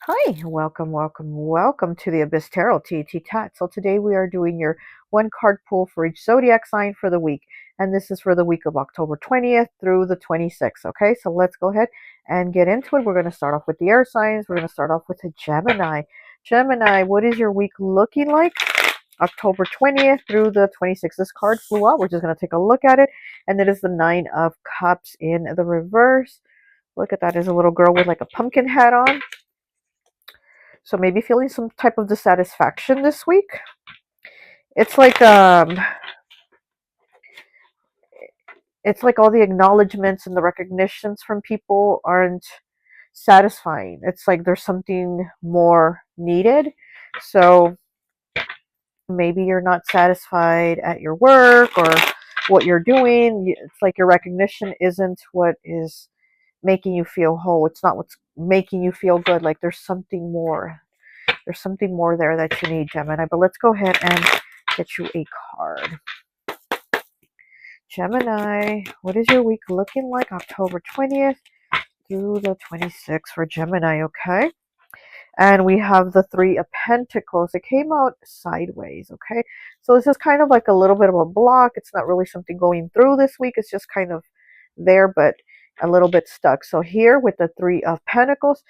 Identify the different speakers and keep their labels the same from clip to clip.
Speaker 1: Hi, welcome to the Abyss Tarot T.A.T. So today we are doing your one card pull for each zodiac sign for the week. And this is for the week of October 20th through the 26th. Okay, so let's go ahead and get into it. We're going to start off with the air signs. We're going to start off with the Gemini. Gemini, what is your week looking like? October 20th through the 26th. This card flew out. We're just going to take a look at it. And it is the Nine of Cups in the reverse. Look at that. There's a little girl with like a pumpkin hat on. So maybe feeling some type of dissatisfaction this week. It's like it's like all the acknowledgments and the recognitions from people aren't satisfying. It's like there's something more needed. So maybe you're not satisfied at your work or what you're doing. It's like your recognition isn't what is making you feel whole. It's not what's making you feel good. Like there's something more. There's something more there that you need, Gemini. But let's go ahead and get you a card. Gemini, what is your week looking like? October 20th through the 26th for Gemini, okay? And we have the Three of Pentacles. It came out sideways, okay? So this is kind of like a little bit of a block. It's not really something going through this week. It's just kind of there, but a little bit stuck. So here with the Three of Pentacles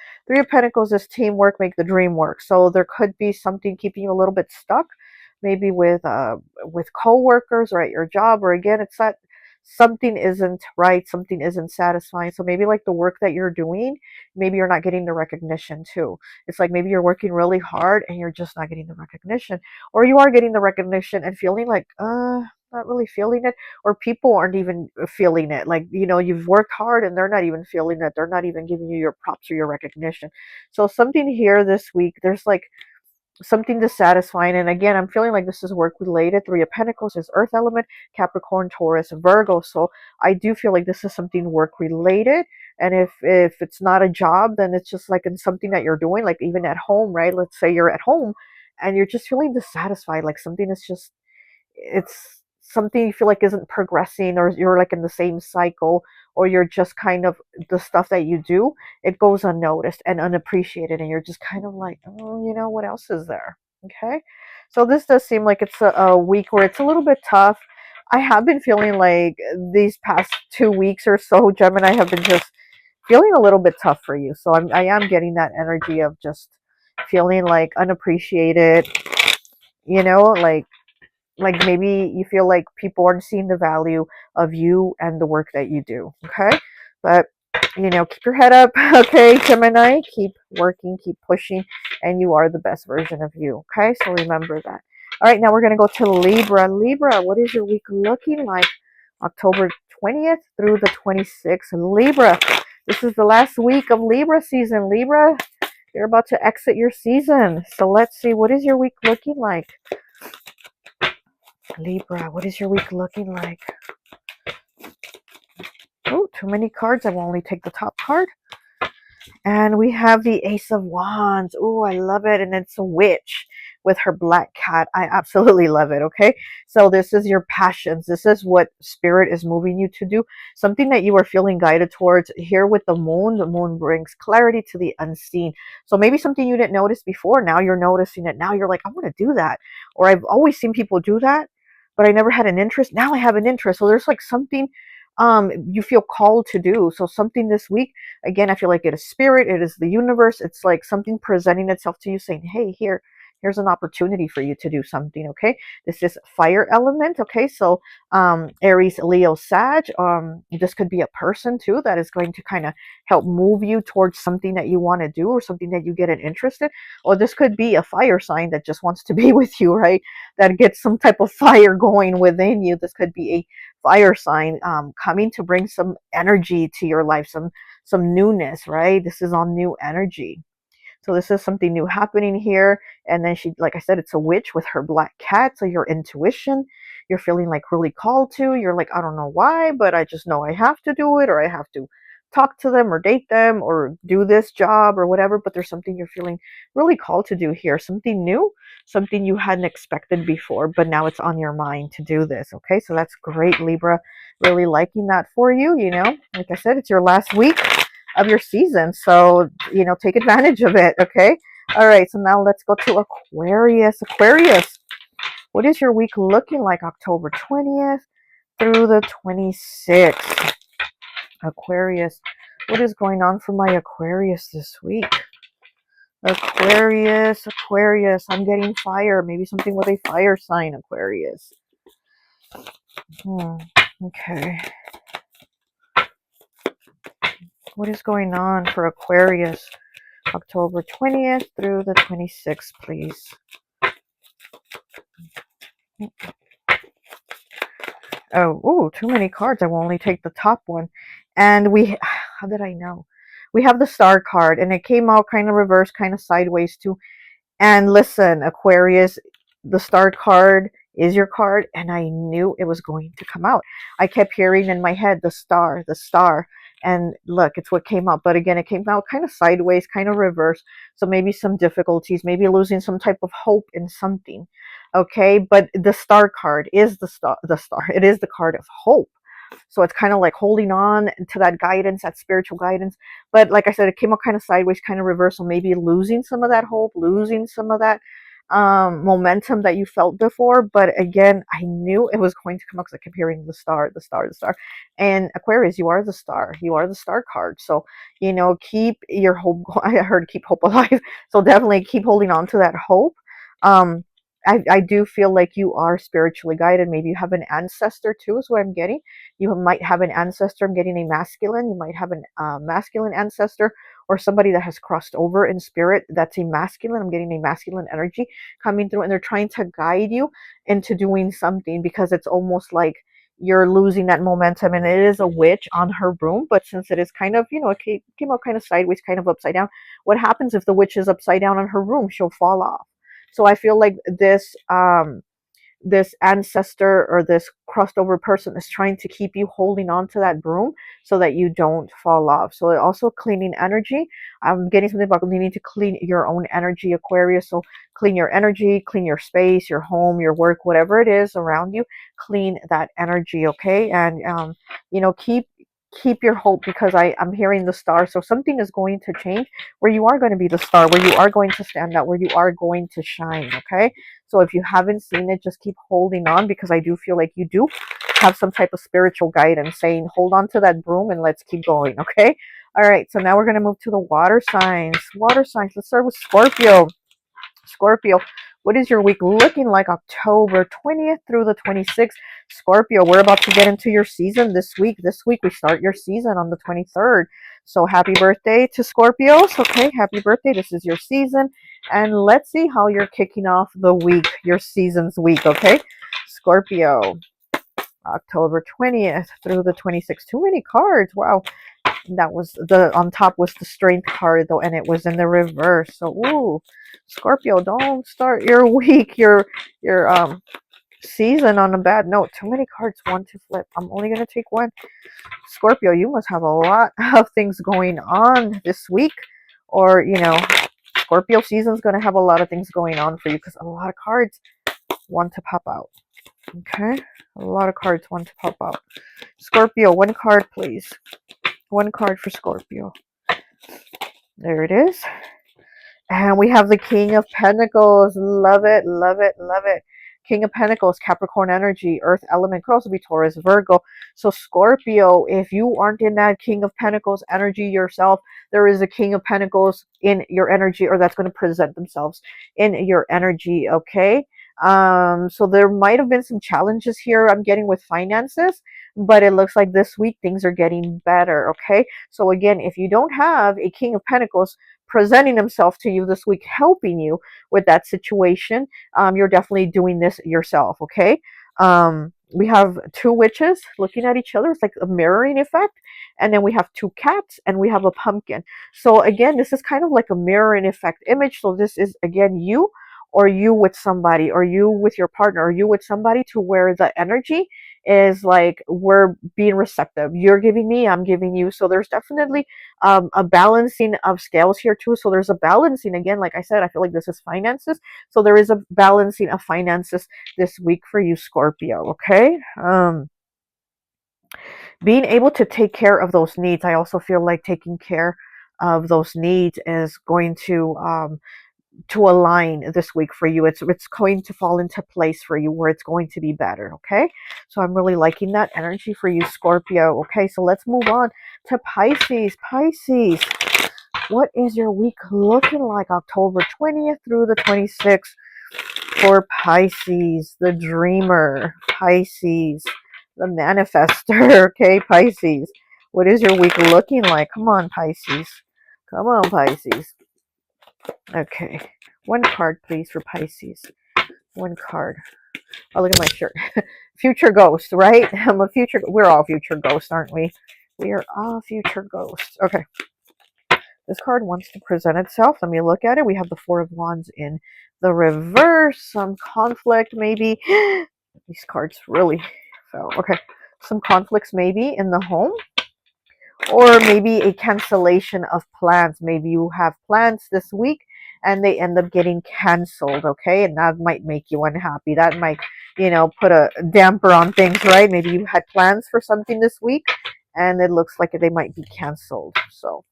Speaker 1: is teamwork, make the dream work. So there could be something keeping you a little bit stuck, maybe with coworkers or at your job, or again, it's that something isn't right, something isn't satisfying. So maybe like the work that you're doing, maybe you're not getting the recognition too. It's like maybe you're working really hard and you're just not getting the recognition, or you are getting the recognition and feeling like not really feeling it, or people aren't even feeling it. Like, you've worked hard and they're not even feeling it. They're not even giving you your props or your recognition. So something here this week, there's like something dissatisfying. And again, I'm feeling like this is work related. Three of Pentacles is earth element, Capricorn, Taurus, Virgo. So I do feel like this is something work related. And if it's not a job, then it's just like in something that you're doing, like even at home, right? Let's say you're at home and you're just feeling dissatisfied, like something is just, it's something you feel like isn't progressing, or you're like in the same cycle, or you're just kind of, the stuff that you do, it goes unnoticed and unappreciated, and you're just kind of like, oh, what else is there? Okay, so this does seem like it's a week where it's a little bit tough. I have been feeling like these past 2 weeks or so, Gemini, have been just feeling a little bit tough for you. So I am getting that energy of just feeling like unappreciated, like maybe you feel like people aren't seeing the value of you and the work that you do. Okay, but keep your head up. Okay, Gemini, keep working, keep pushing, and you are the best version of you. Okay, so remember that. All right, now we're going to go to Libra, what is your week looking like? October 20th through the 26th. Libra, this is the last week of Libra season. Libra, you're about to exit your season, so let's see, what is your week looking like? Libra, what is your week looking like? Oh, too many cards. I will only take the top card. And we have the Ace of Wands. Oh, I love it. And it's a witch with her black cat. I absolutely love it. Okay. So this is your passions. This is what spirit is moving you to do. Something that you are feeling guided towards. Here with the moon. The moon brings clarity to the unseen. So maybe something you didn't notice before. Now you're noticing it. Now you're like, I want to do that. Or I've always seen people do that, but I never had an interest. Now I have an interest. So there's like something you feel called to do. So something this week, again, I feel like it is spirit, it is the universe. It's like something presenting itself to you saying, hey, here's an opportunity for you to do something. Okay, this is fire element. Okay, so Aries, Leo, Sag, this could be a person too that is going to kind of help move you towards something that you want to do, or something that you get an interest in. Or this could be a fire sign that just wants to be with you, right? That gets some type of fire going within you. This could be a fire sign coming to bring some energy to your life, some newness, right? This is on new energy. So this is something new happening here. And then she, like I said, it's a witch with her black cat. So your intuition, you're feeling like really called to. You're like, I don't know why, but I just know I have to do it, or I have to talk to them or date them or do this job or whatever. But there's something you're feeling really called to do here. Something new, something you hadn't expected before, but now it's on your mind to do this. Okay, so that's great, Libra. Really liking that for you. Like I said, it's your last week your season. So, you know, take advantage of it, okay? All right, so now let's go to Aquarius. Aquarius, what is your week looking like October 20th through the 26th? Aquarius, what is going on for my Aquarius this week? Aquarius, Aquarius, I'm getting fire. Maybe something with a fire sign, Aquarius. Okay. What is going on for Aquarius? October 20th through the 26th, please. Oh, ooh, too many cards. I will only take the top one. And how did I know? We have the star card, and it came out kind of reversed, kind of sideways too. And listen, Aquarius, the star card is your card, and I knew it was going to come out. I kept hearing in my head, the star, the star. And look, it's what came out. But again, it came out kind of sideways, kind of reversed. So maybe some difficulties, maybe losing some type of hope in something. Okay, but the star card is the star. It is the card of hope. So it's kind of like holding on to that guidance, that spiritual guidance. But like I said, it came out kind of sideways, kind of reversal, maybe losing some of that hope, losing some of that momentum that you felt before. But again, I knew it was going to come out because I kept hearing the star, the star, the star. And Aquarius, you are the star. You are the star card. So, you know, keep your hope. I heard keep hope alive. So definitely keep holding on to that hope. I do feel like you are spiritually guided. Maybe you have an ancestor too, is what I'm getting. You might have an ancestor. I'm getting a masculine. You might have a masculine ancestor or somebody that has crossed over in spirit. That's a masculine. I'm getting a masculine energy coming through, and they're trying to guide you into doing something because it's almost like you're losing that momentum. And it is a witch on her broom, but since it is kind of, you know, it came out kind of sideways, kind of upside down. What happens if the witch is upside down on her broom? She'll fall off. So I feel like this ancestor or this crossed over person is trying to keep you holding on to that broom so that you don't fall off. So also cleaning energy. I'm getting something about needing to clean your own energy, Aquarius. So clean your energy, clean your space, your home, your work, whatever it is around you, clean that energy, okay? And you know, keep your hope, because I'm hearing the star. So something is going to change where you are going to be the star, where you are going to stand out, where you are going to shine, okay? So if you haven't seen it, just keep holding on, because I do feel like you do have some type of spiritual guidance saying, hold on to that broom and let's keep going, okay? All right, so now we're going to move to the water signs. Water signs, let's start with Scorpio. Scorpio, what is your week looking like October 20th through the 26th? Scorpio, we're about to get into your season this week. This week we start your season on the 23rd. So happy birthday to Scorpios. Okay, happy birthday. This is your season. And let's see how you're kicking off the week, your season's week, okay? Scorpio, October 20th through the 26th. Too many cards. Wow. That was on top was the strength card though, and it was in the reverse. So ooh, Scorpio, don't start your week, your season on a bad note. Too many cards, one to flip. I'm only gonna take one. Scorpio, you must have a lot of things going on this week, or you know, Scorpio season's gonna have a lot of things going on for you because a lot of cards want to pop out. Okay, a lot of cards want to pop out. Scorpio, one card, please. One card for Scorpio. There it is. And we have the King of Pentacles. Love it, love it, love it. King of Pentacles, Capricorn energy, Earth element, could also be Taurus, Virgo. So Scorpio, if you aren't in that King of Pentacles energy yourself, there is a King of Pentacles in your energy, or that's going to present themselves in your energy, okay? So there might have been some challenges here I'm getting with finances, but it looks like this week things are getting better, okay? So again, if you don't have a King of Pentacles presenting himself to you this week, helping you with that situation, you're definitely doing this yourself, okay? We have two witches looking at each other. It's like a mirroring effect. And then we have two cats and we have a pumpkin. So again, this is kind of like a mirroring effect image. So this is, again, you, or you with somebody, or you with your partner, or you with somebody, to where the energy is like we're being receptive. You're giving me, I'm giving you. So there's definitely a balancing of scales here too. So there's a balancing, again, like I said, I feel like this is finances. So there is a balancing of finances this week for you, Scorpio, okay? being able to take care of those needs. I also feel like taking care of those needs is going to align this week for you. It's going to fall into place for you where it's going to be better. Okay, so I'm really liking that energy for you, Scorpio. Okay, so let's move on to Pisces. Pisces, what is your week looking like, October 20th through the 26th for Pisces, the dreamer, Pisces, the manifester? Okay, Pisces, what is your week looking like? Come on, Pisces. Come on, Pisces. Okay, one card, please, for Pisces. One card. Oh, look at my shirt. Future ghost, right? I'm a future. We're all future ghosts, aren't we? We are all future ghosts. Okay. This card wants to present itself. Let me look at it. We have the Four of Wands in the reverse. Some conflict, maybe. These cards really fell. Okay. Some conflicts, maybe, in the home. Or maybe a cancellation of plans. Maybe you have plans this week and they end up getting canceled, okay? And that might make you unhappy. That might, put a damper on things, right? Maybe you had plans for something this week and it looks like they might be canceled. So,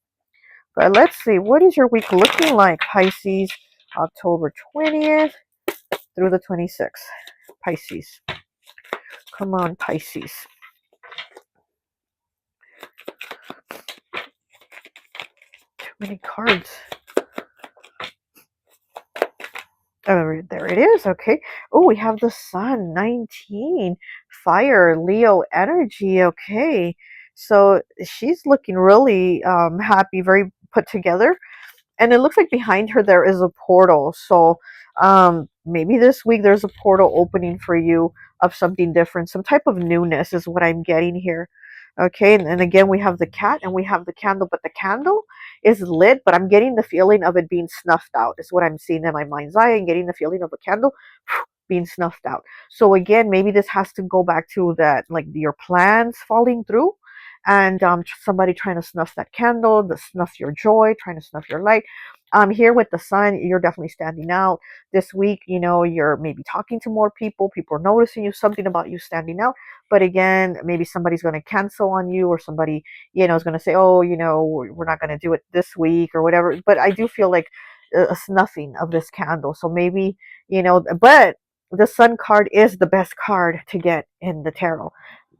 Speaker 1: but let's see. What is your week looking like, Pisces? October 20th through the 26th. Pisces. Come on, Pisces. Too many cards. Oh, there it is. Okay. Oh, we have the sun, 19, fire, Leo energy. Okay. So she's looking really happy, very put together. And it looks like behind her there is a portal. So maybe this week there's a portal opening for you of something different. Some type of newness is what I'm getting here. Okay, and again we have the cat and we have the candle, but the candle is lit, but I'm getting the feeling of it being snuffed out is what I'm seeing in my mind's eye, and getting the feeling of a candle being snuffed out. So again, maybe this has to go back to that, like your plans falling through, and somebody trying to snuff that candle, to snuff your joy, trying to snuff your light. Here with the sun, you're definitely standing out this week. You're maybe talking to more people. People are noticing you, something about you standing out. But again, maybe somebody's going to cancel on you, or somebody, is going to say, oh, we're not going to do it this week or whatever. But I do feel like a snuffing of this candle. So maybe, but the sun card is the best card to get in the tarot.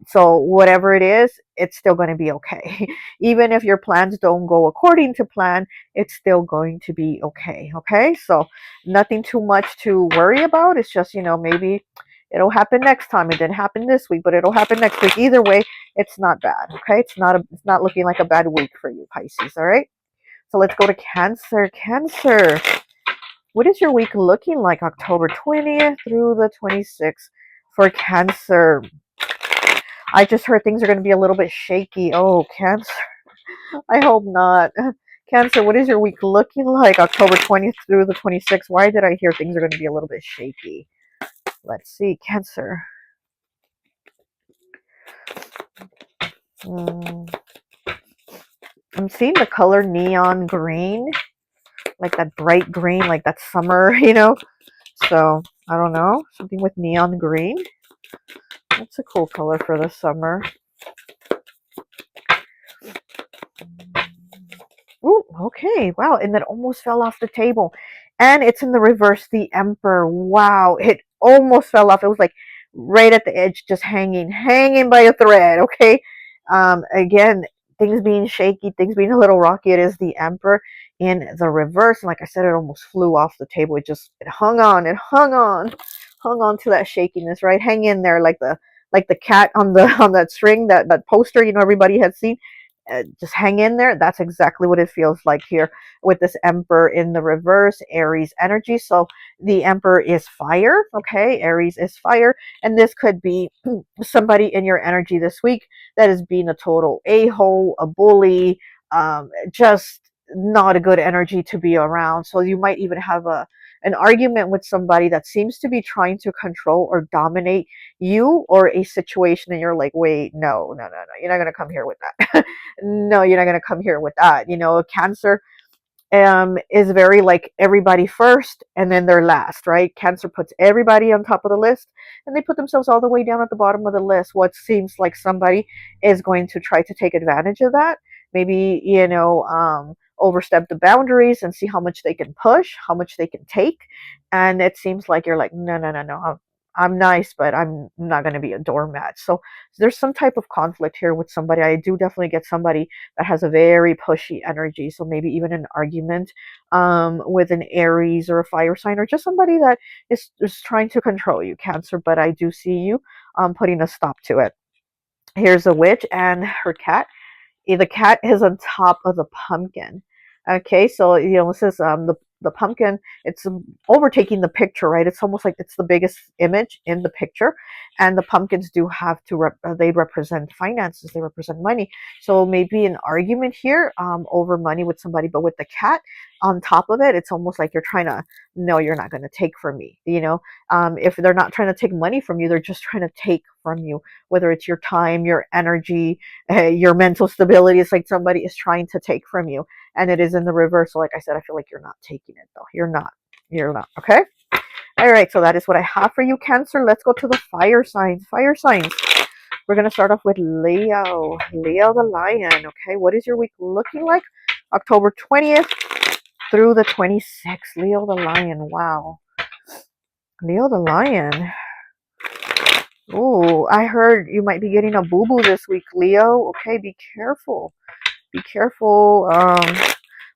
Speaker 1: So whatever it is, it's still going to be okay. Even if your plans don't go according to plan, it's still going to be okay. Okay. So nothing too much to worry about. It's just, maybe it'll happen next time. It didn't happen this week, but it'll happen next week. Either way, it's not bad. Okay. It's not looking like a bad week for you, Pisces. All right. So let's go to Cancer. Cancer. What is your week looking like, October 20th through the 26th for Cancer? I just heard things are going to be a little bit shaky. Oh, Cancer. I hope not. Cancer, what is your week looking like, October 20th through the 26th? Why did I hear things are going to be a little bit shaky? Let's see, Cancer. I'm seeing the color neon green, like that bright green, like that summer, So, I don't know, something with neon green. That's a cool color for the summer. Ooh, okay, wow, and that almost fell off the table. And it's in the reverse, the Emperor. Wow, it almost fell off. It was like right at the edge, just hanging by a thread, okay? Again, things being shaky, things being a little rocky. It is the Emperor in the reverse. And like I said, it almost flew off the table. It hung on to that shakiness, right? Hang in there like the cat on on that string, that poster, everybody had seen. Just hang in there. That's exactly what it feels like here with this Emperor in the reverse, Aries energy. So the Emperor is fire, okay? Aries is fire, and this could be somebody in your energy this week that is being a total a-hole, a bully, just not a good energy to be around. So you might even have an argument with somebody that seems to be trying to control or dominate you or a situation, and you're like, wait, no, you're not going to come here with that. No, you're not going to come here with that. Cancer, is very like everybody first and then they're last, right? Cancer puts everybody on top of the list and they put themselves all the way down at the bottom of the list. What seems like somebody is going to try to take advantage of that. Maybe, overstep the boundaries and see how much they can push, how much they can take. And it seems like you're like, no, no, no, no. I'm nice, but I'm not going to be a doormat. So there's some type of conflict here with somebody. I do definitely get somebody that has a very pushy energy. So maybe even an argument with an Aries or a fire sign, or just somebody that is trying to control you, Cancer. But I do see you putting a stop to it. Here's a witch and her cat. The cat is on top of the pumpkin. Okay, so this is the pumpkin. It's overtaking the picture, right? It's almost like it's the biggest image in the picture, and the pumpkins do have to they represent finances. They represent money. So maybe an argument here over money with somebody, but with the cat on top of it, it's almost like you're trying to, no, you're not going to take from me. If they're not trying to take money from you, they're just trying to take from you, whether it's your time, your energy, your mental stability. It's like somebody is trying to take from you, and it is in the reverse. So like I said, I feel like you're not taking it though. You're not. Okay. All right. So that is what I have for you, Cancer. Let's go to the fire signs. Fire signs. We're going to start off with Leo. Leo the lion. Okay. What is your week looking like? October 20th through the 26th. Leo the lion. Wow. Leo the lion. Oh, I heard you might be getting a boo-boo this week, Leo. Okay, be careful. Be careful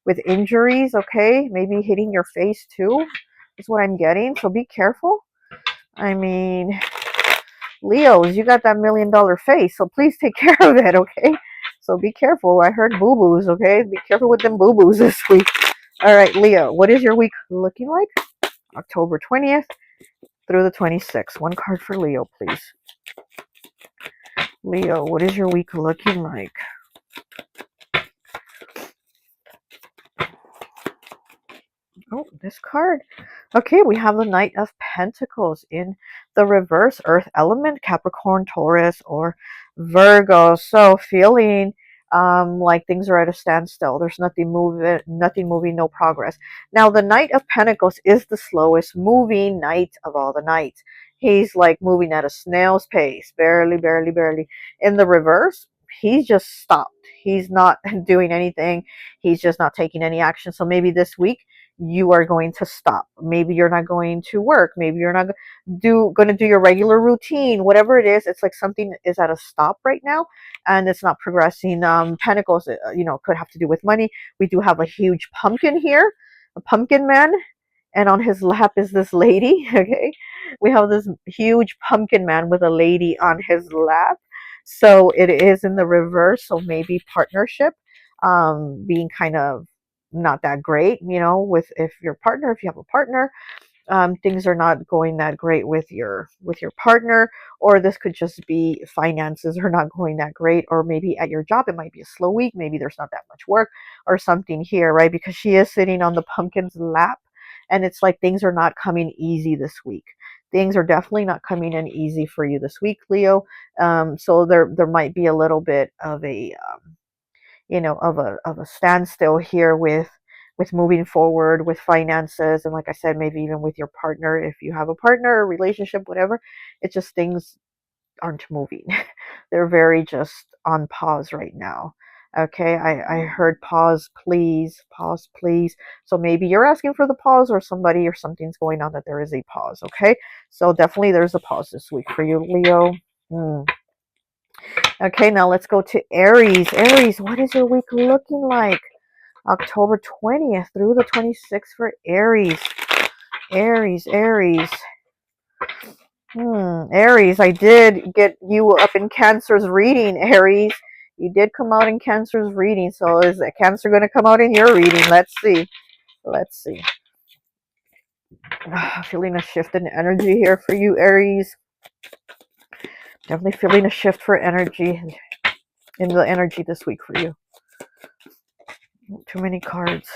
Speaker 1: with injuries, okay? Maybe hitting your face too is what I'm getting. So be careful. I mean, Leos, you got that $1 million face, so please take care of it, okay? So be careful. I heard boo-boos, okay? Be careful with them boo-boos this week. All right, Leo, what is your week looking like? October 20th through the 26th. One card for Leo, please. Leo, what is your week looking like? Oh, this card. Okay, we have the Knight of Pentacles in the reverse. Earth element, Capricorn, Taurus, or Virgo. So feeling like things are at a standstill. There's nothing moving, no progress. Now, the Knight of Pentacles is the slowest moving knight of all the knights. He's like moving at a snail's pace, barely, barely, barely. In the reverse, he's just stopped. He's not doing anything. He's just not taking any action. So maybe this week, you are going to stop. Maybe you're not going to work. Maybe you're not going to do your regular routine. Whatever it is, it's like something is at a stop right now, and it's not progressing. Pentacles, could have to do with money. We do have a huge pumpkin here, a pumpkin man, and on his lap is this lady. Okay, we have this huge pumpkin man with a lady on his lap. So it is in the reverse. So maybe partnership, being kind of not that great, with if you have a partner, things are not going that great with your partner, or this could just be finances are not going that great, or maybe at your job it might be a slow week, maybe there's not that much work or something here, right? Because she is sitting on the pumpkin's lap, and it's like things are not coming easy this week. Things are definitely not coming in easy for you this week, Leo. So there might be a little bit of a of a standstill here with moving forward with finances, and like I said, maybe even with your partner, if you have a partner or relationship, whatever. It's just things aren't moving. They're very just on pause right now. Okay, I heard pause please, pause please. So maybe you're asking for the pause, or somebody or something's going on that there is a pause. Okay, so definitely there's a pause this week for you, Leo. Okay, now let's go to Aries. Aries, what is your week looking like? October 20th through the 26th for Aries. Aries. Aries, I did get you up in Cancer's reading, Aries. You did come out in Cancer's reading. So is that Cancer going to come out in your reading? Let's see. Feeling a shift in energy here for you, Aries. Definitely feeling a shift for energy in the energy this week for you. Too many cards.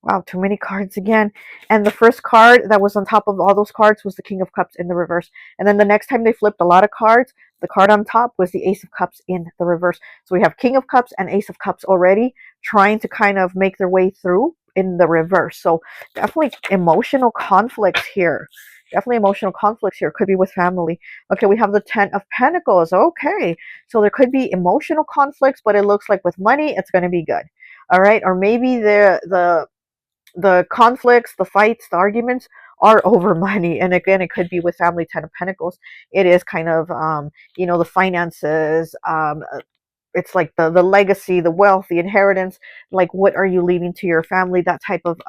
Speaker 1: Wow, too many cards again. And the first card that was on top of all those cards was the King of Cups in the reverse. And then the next time they flipped a lot of cards, the card on top was the Ace of Cups in the reverse. So we have King of Cups and Ace of Cups already trying to kind of make their way through in the reverse. So definitely emotional conflicts here. Definitely emotional conflicts here. Could be with family. Okay, we have the Ten of Pentacles. Okay, so there could be emotional conflicts, but it looks like with money, it's going to be good. All right, or maybe the conflicts, the fights, the arguments are over money. And again, it could be with family. Ten of Pentacles. It is kind of the finances. It's like the legacy, the wealth, the inheritance. Like, what are you leaving to your family? That type of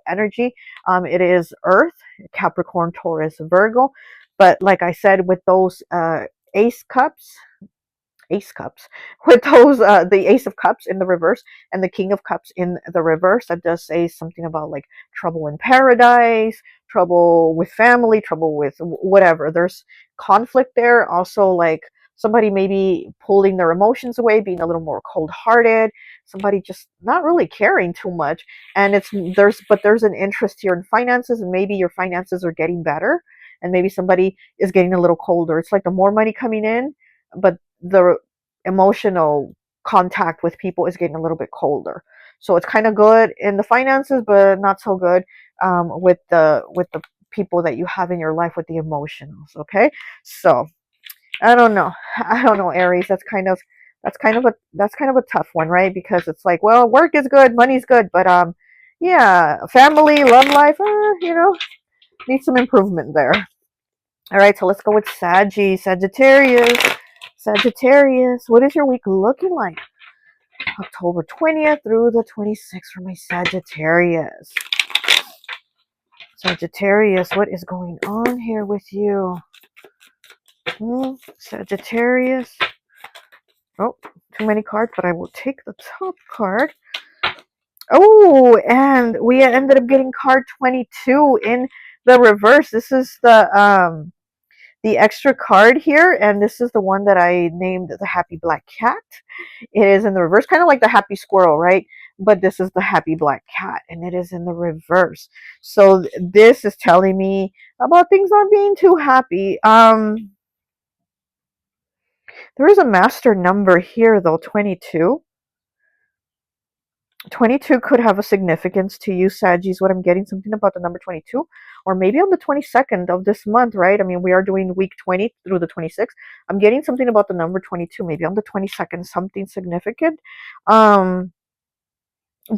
Speaker 1: energy. It is Earth, Capricorn, Taurus, Virgo. But like I said, with those ace cups, with those the ace of cups in the reverse and the king of cups in the reverse, that does say something about like trouble in paradise, trouble with family, trouble with whatever. There's conflict there. Also, like somebody maybe pulling their emotions away, being a little more cold-hearted, somebody just not really caring too much. And there's an interest here in finances, and maybe your finances are getting better, and maybe somebody is getting a little colder. It's like the more money coming in, but the emotional contact with people is getting a little bit colder. So it's kind of good in the finances, but not so good with the people that you have in your life, with the emotionals. Okay, so I don't know. I don't know, Aries. That's kind of a tough one, right? Because it's like, well, work is good, money's good, but yeah, family, love life, needs some improvement there. All right, so let's go with Sagittarius. Sagittarius, what is your week looking like? October 20th through the 26th for my Sagittarius. Sagittarius, what is going on here with you? Sagittarius. Oh, too many cards, but I will take the top card. Oh, and we ended up getting card 22 in the reverse. This is the extra card here, and this is the one that I named the Happy Black Cat. It is in the reverse, kind of like the Happy Squirrel, right? But this is the Happy Black Cat, and it is in the reverse. So this is telling me about things not being too happy. There is a master number here, though, 22. 22 could have a significance to you, Saggies. What I'm getting, something about the number 22, or maybe on the 22nd of this month, right? I mean, we are doing week 20 through the 26th. I'm getting something about the number 22, maybe on the 22nd, something significant. But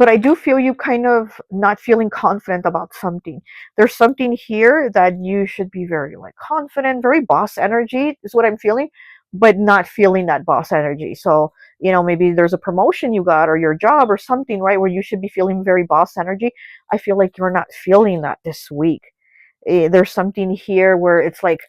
Speaker 1: I do feel you kind of not feeling confident about something. There's something here that you should be very like confident, very boss energy is what I'm feeling, but not feeling that boss energy. So, maybe there's a promotion you got or your job or something, right, where you should be feeling very boss energy. I feel like you're not feeling that this week. There's something here where it's like,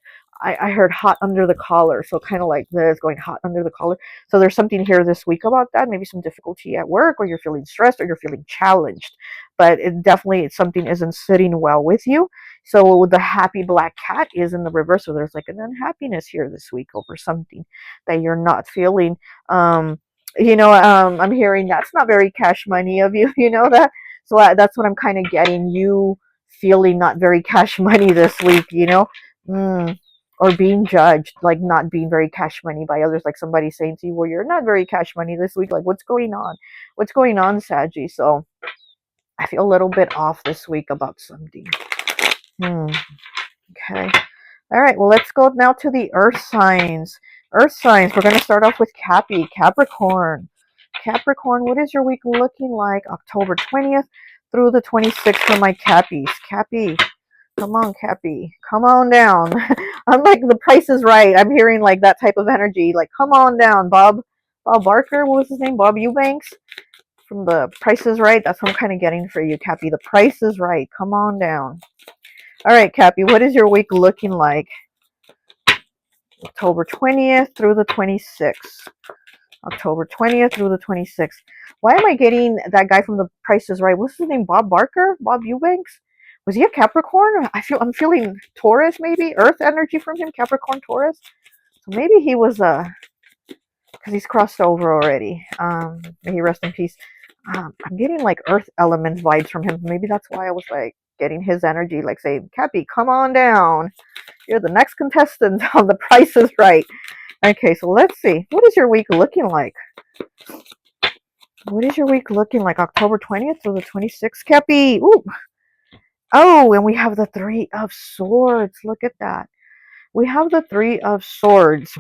Speaker 1: I heard hot under the collar, so kind of like this, going hot under the collar. So there's something here this week about that, maybe some difficulty at work, or you're feeling stressed, or you're feeling challenged. But it definitely, something isn't sitting well with you. So the Happy Black Cat is in the reverse, so there's like an unhappiness here this week over something that you're not feeling. I'm hearing that's not very cash money of you, you know that? So that's what I'm kind of getting, you feeling not very cash money this week, or being judged, like not being very cash money by others, like somebody saying to you, well, you're not very cash money this week, like what's going on, Saggy? So I feel a little bit off this week about something. Okay, all right, well, let's go now to the earth signs. We're going to start off with Capricorn. What is your week looking like? October 20th through the 26th for my Cappies. Cappy, come on, Cappy. Come on down. I'm like, the Price is Right. I'm hearing like that type of energy. Like, come on down, Bob. Bob Barker, what was his name? Bob Eubanks from the Price is Right. That's what I'm kind of getting for you, Cappy. The Price is Right. Come on down. All right, Cappy, what is your week looking like? October 20th through the 26th. October 20th through the 26th. Why am I getting that guy from the Price is Right? What's his name? Bob Barker? Bob Eubanks? Was he a Capricorn? I'm feeling Taurus, maybe Earth energy from him. Capricorn, Taurus. So maybe he was because he's crossed over already. May he rest in peace. I'm getting like Earth element vibes from him. Maybe that's why I was like getting his energy, like saying, Cappy, come on down. You're the next contestant on the Price is Right. Okay, so let's see. What is your week looking like? What is your week looking like? October 20th through the 26th, Cappy. Ooh. Oh, and we have the Three of Swords. Look at that. We have the Three of Swords.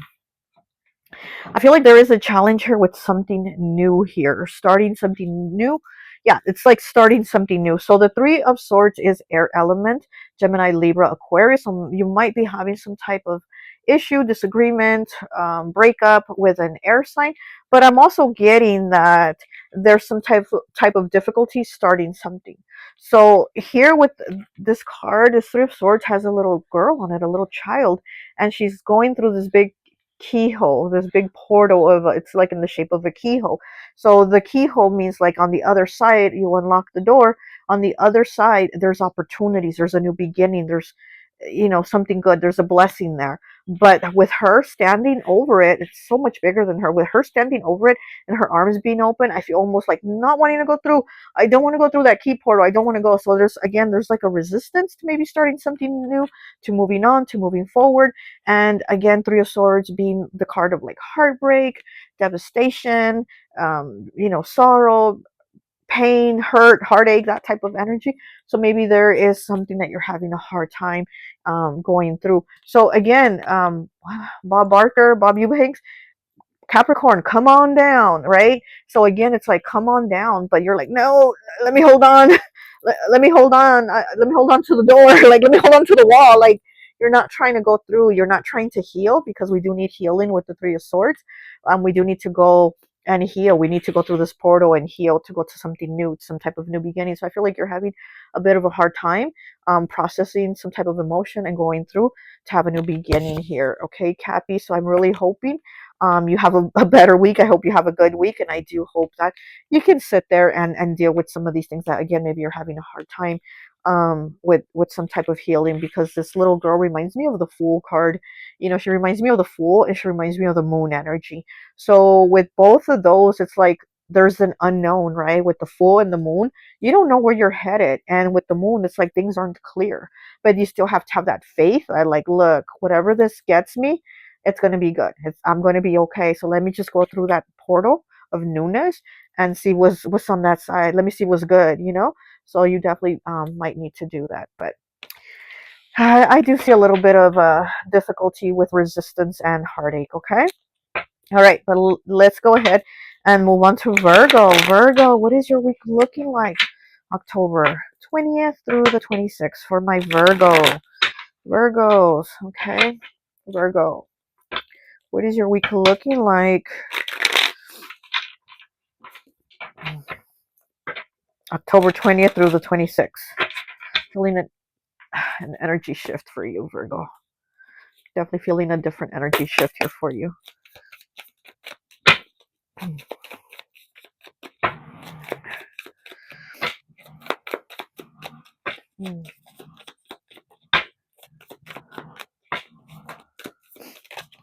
Speaker 1: I feel like there is a challenge here with something new here, starting something new. Yeah, it's like starting something new. So the Three of Swords is air element, Gemini, Libra, Aquarius. So you might be having some type of issue, disagreement, breakup with an air sign. But I'm also getting that there's some type of difficulty starting something. So here with this card, this Three of Swords has a little girl on it, a little child, and she's going through this big keyhole, this big portal of it's like in the shape of a keyhole. So the keyhole means like on the other side you unlock the door, on the other side there's opportunities, there's a new beginning, there's something good, there's a blessing there. But with her standing over it, it's so much bigger than her. With her standing over it and her arms being open, I feel almost like not wanting to go through. I don't want to go through that key portal. I don't want to go. So there's like a resistance to maybe starting something new, to moving on, to moving forward. And again, Three of Swords being the card of like heartbreak, devastation, sorrow, pain, hurt, heartache, that type of energy. So maybe there is something that you're having a hard time going through. So again, Bob Barker, Bob Eubanks, Capricorn, come on down, right? So again, it's like, come on down, but you're like, no, let me hold on. Let me hold on. Let me hold on to the door. Like, let me hold on to the wall. Like, you're not trying to go through. You're not trying to heal, because we do need healing with the Three of Swords. We do need to go and heal. We need to go through this portal and heal to go to something new, some type of new beginning. So I feel like you're having a bit of a hard time processing some type of emotion and going through to have a new beginning here. Okay, Cappy. So I'm really hoping you have a better week. I hope you have a good week, and I do hope that you can sit there and deal with some of these things that, again, maybe you're having a hard time with some type of healing, because this little girl reminds me of the Fool card. She reminds me of the Fool, and she reminds me of the Moon energy. So with both of those, it's like there's an unknown, right? With the Fool and the Moon, you don't know where you're headed, and with the Moon, it's like things aren't clear, but you still have to have that faith. I like, look, whatever this gets me, it's going to be good. I'm going to be okay. So let me just go through that portal of newness and see what's on that side. Let me see what's good. So you definitely might need to do that. But I do see a little bit of difficulty with resistance and heartache. Okay. All right. But let's go ahead and move on to Virgo. Virgo, what is your week looking like? October 20th through the 26th for my Virgos. Okay. Virgo. What is your week looking like? October 20th through the 26th. Feeling an energy shift for you, Virgo. Definitely feeling a different energy shift here for you.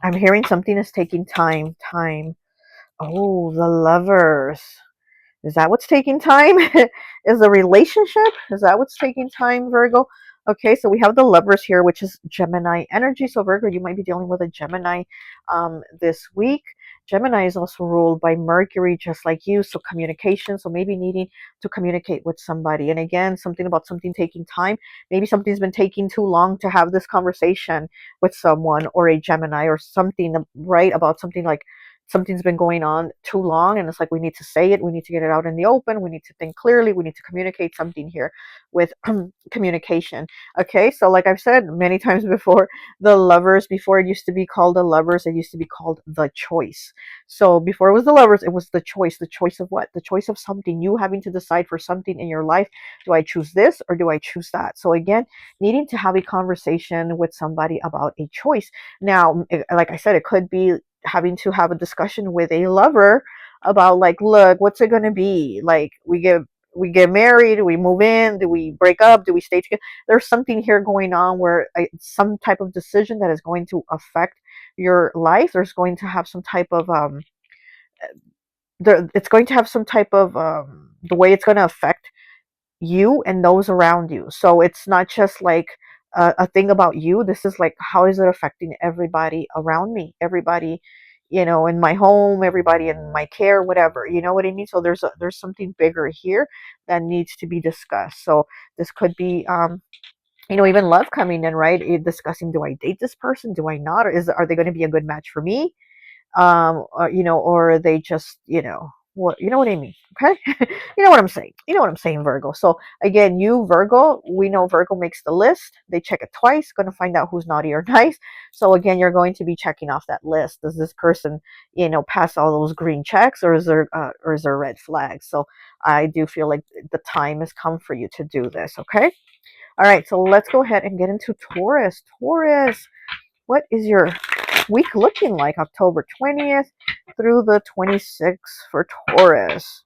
Speaker 1: I'm hearing something is taking time. Oh, the Lovers. Is that what's taking time? Is the relationship? Is that what's taking time, Virgo? Okay, so we have the Lovers here, which is Gemini energy. So Virgo, you might be dealing with a Gemini this week. Gemini is also ruled by Mercury, just like you. So communication. So maybe needing to communicate with somebody. And again, something about something taking time. Maybe something's been taking too long to have this conversation with someone, or a Gemini, or something, right? About something like something's been going on too long, and it's like we need to say it, we need to get it out in the open, we need to think clearly, we need to communicate something here with communication. Okay, so like I've said many times before, the Lovers, before it used to be called the Lovers, it used to be called the Choice. So before it was the Lovers, it was the choice of what? The choice of something, you having to decide for something in your life. Do I choose this or do I choose that? So again, needing to have a conversation with somebody about a choice. Now, like I said, it could be having to have a discussion with a lover about, like, look, what's it going to be like? We get married, do we move in, do we break up, do we stay together? There's something here going on where some type of decision that is going to affect your life. There's going to have some type of it's going to have some type of the way it's going to affect you and those around you. So it's not just like a thing about you. This is like, how is it affecting everybody around me, everybody you know, in my home, everybody in my care, whatever, you know what I mean? So there's something bigger here that needs to be discussed. So this could be, you know, even love coming in, right? Discussing, do I date this person? Do I not? Or are they going to be a good match for me? Or, you know, or are they just, you know, what, you know what I mean? Okay. You know what I'm saying? You know what I'm saying, Virgo. So again, you Virgo, we know Virgo makes the list. They check it twice, going to find out who's naughty or nice. So again, you're going to be checking off that list. Does this person, you know, pass all those green checks, or is there red flags? So I do feel like the time has come for you to do this. Okay. All right. So let's go ahead and get into Taurus. Taurus, what is your week looking like? October 20th through the 26th for Taurus.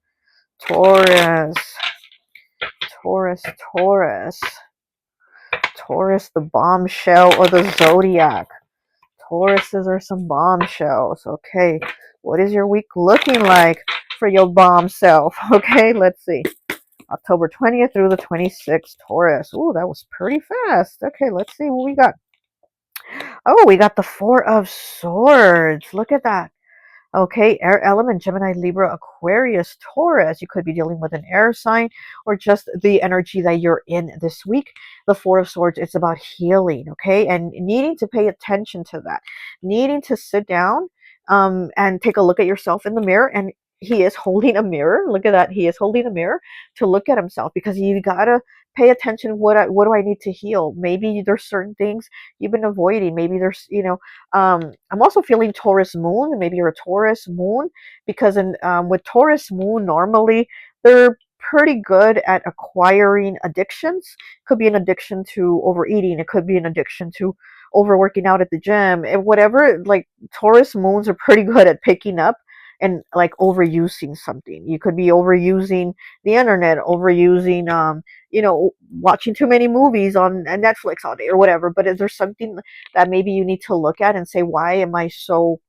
Speaker 1: Taurus, Taurus, Taurus, Taurus, the bombshell or the zodiac. Tauruses are some bombshells. Okay, what is your week looking like for your bomb self? Okay, let's see. October 20th through the 26th, Taurus. Ooh, that was pretty fast. Okay, let's see what we got. Oh, we got the Four of Swords. Look at that. Okay, air element, Gemini, Libra, Aquarius, Taurus. You could be dealing with an air sign or just the energy that you're in this week. The Four of Swords, it's about healing, okay? And needing to pay attention to that. Needing to sit down and take a look at yourself in the mirror. And he is holding a mirror. Look at that. He is holding a mirror to look at himself, because you got to pay attention. What do I need to heal? Maybe there's certain things you've been avoiding. Maybe there's, you know, I'm also feeling Taurus moon. Maybe you're a Taurus moon, because with Taurus moon, normally they're pretty good at acquiring addictions. Could be an addiction to overeating. It could be an addiction to overworking out at the gym. Whatever, like Taurus moons are pretty good at picking up and like overusing something. You could be overusing the internet, overusing, you know, watching too many movies on Netflix all day or whatever. But is there something that maybe you need to look at and say, why am I so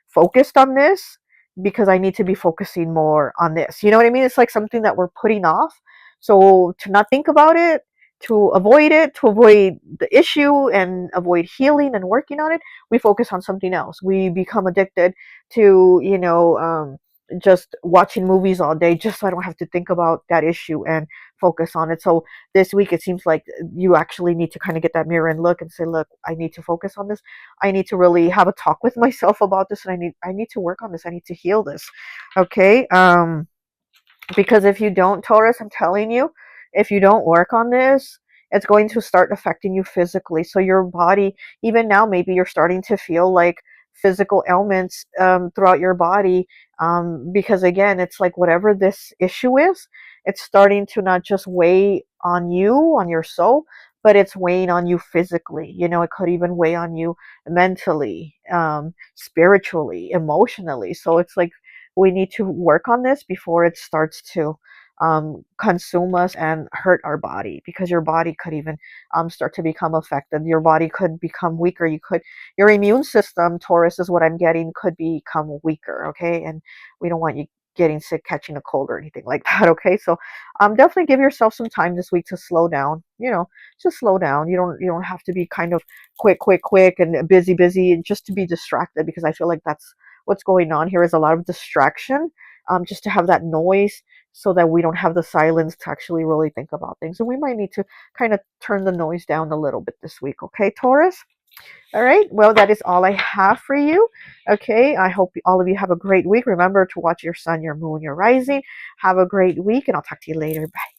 Speaker 1: focused on this? Because I need to be focusing more on this. You know what I mean? It's like something that we're putting off. So to not think about it, to avoid it, to avoid the issue and avoid healing and working on it, we focus on something else. We become addicted to, you know, just watching movies all day just so I don't have to think about that issue and focus on it. So this week, it seems like you actually need to kind of get that mirror and look and say, look, I need to focus on this. I need to really have a talk with myself about this, and I need to work on this. I need to heal this. Okay. Because if you don't, Taurus, I'm telling you, if you don't work on this, it's going to start affecting you physically. So your body, even now, maybe you're starting to feel like physical ailments throughout your body, because again, it's like whatever this issue is, it's starting to not just weigh on you, on your soul, but it's weighing on you physically. You know, it could even weigh on you mentally, spiritually, emotionally. So it's like we need to work on this before it starts to consume us and hurt our body, because your body could even start to become affected. Your body could become weaker. Your immune system, Taurus, is what I'm getting, could become weaker. Okay. And we don't want you getting sick, catching a cold or anything like that. Okay. So definitely give yourself some time this week to slow down, you know, just slow down. You don't have to be kind of quick and busy just to be distracted, because I feel like that's what's going on here, is a lot of distraction, just to have that noise so that we don't have the silence to actually really think about things. And we might need to kind of turn the noise down a little bit this week. Okay, Taurus? All right. Well, that is all I have for you. Okay. I hope all of you have a great week. Remember to watch your sun, your moon, your rising. Have a great week, and I'll talk to you later. Bye.